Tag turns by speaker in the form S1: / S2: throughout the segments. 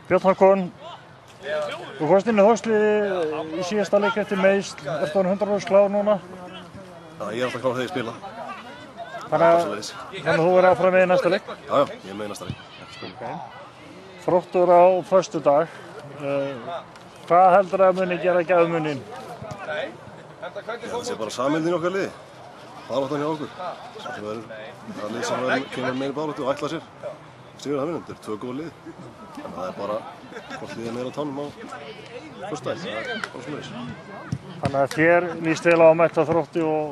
S1: Björn Hákon, þú komst inn í Þórsliði í síðasta leik eftir meiðsl. Ertu orðinn 100% klár núna?
S2: Já, ég er alltaf klár þegar ég spila.
S1: Þannig að þú verður áfram með í næsta leik?
S2: Já, ég er með í næsta leik.
S1: Okay. Þróttur á föstudag. Hvað heldur að muni gera gæfumuninn?
S2: Það sé bara samheldin í okkar liði. Baráttan hjá okkur. Það lið sem kemur meiri baráttu og ætla sér. Sigur það vinnum, þetta eru 2 góð lið. Þannig að það er bara hvort liðið meira á tánum á föstudaginn. Það er bara svoleiðis.
S1: Þannig að þér líst vel á að mæta Þrótti og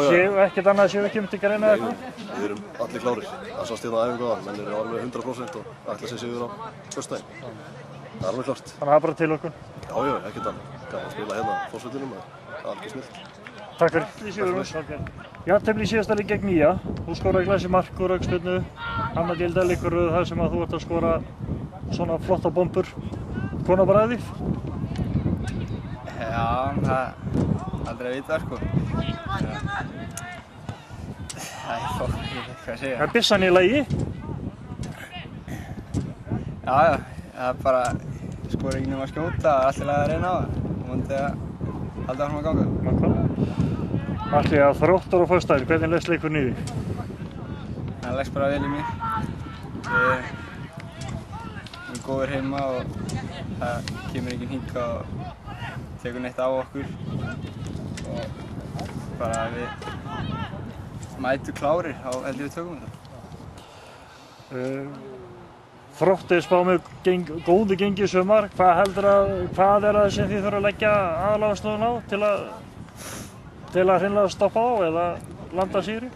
S1: séu ekkert annað séu ekki til greina eða eitthvað?
S2: Við erum allir klárir. Það sást hérna á æfingu áðan, menn eru alveg 100% og ætla sér sigur á föstudaginn. Það er alveg klárt.
S1: Þannig að það er bara til okkur?
S2: Já, ekkert annað. Gaman að spila hérna á Þórsvellinum, það er alveg snillt.
S1: Takk fyrir. Jafntefli í síðasta leik gegn Nýja. Þú skoraði glæsi mark úr aukaspyrnu. Annar deildarleikur þar sem að þú ert að skora svona flotta bombur. Kona bragðið?
S3: Já, það er aldrei að vita sko. Það er fólk, ég veit hvað að segja.
S1: Er byssan í lagi?
S3: Já, það er bara skora ekki nema að skjóta, allt í lagi að reyna á það. Og vonandi að halda áfram að ganga.
S1: Allir að Þróttur á föstudaginn, hvernig leggst leikurinn í þig?
S3: Það leggst bara vel í mig. Við erum góðir heima og það kemur enginn hingað og tekur neitt á okkur. Og bara við mætum klárir, þá held ég við tökum þetta.
S1: Þróttur spá með góðu gengi í sumar. Hvað er það sem þið þurfa að leggja aðaláherslu á til að hreinlega stoppa á eða landa sigri?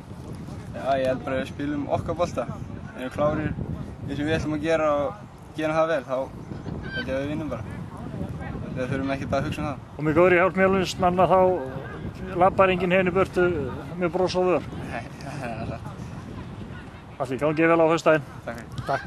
S3: Já, ég held bara að við spilum okkar bolta. Ef við klárir eins og við ætlum að gera og gera það vel, þá held ég að við vinnum bara. Við þurfum ekkert að hugsa um það.
S1: Og með góðri hjálp Mjölnismanna þá labbar enginn hérna í burtu með bros á vör?
S3: Nei, það er satt.
S1: Allir, gangi vel á föstudaginn.
S3: Takk fyrir.
S1: Takk.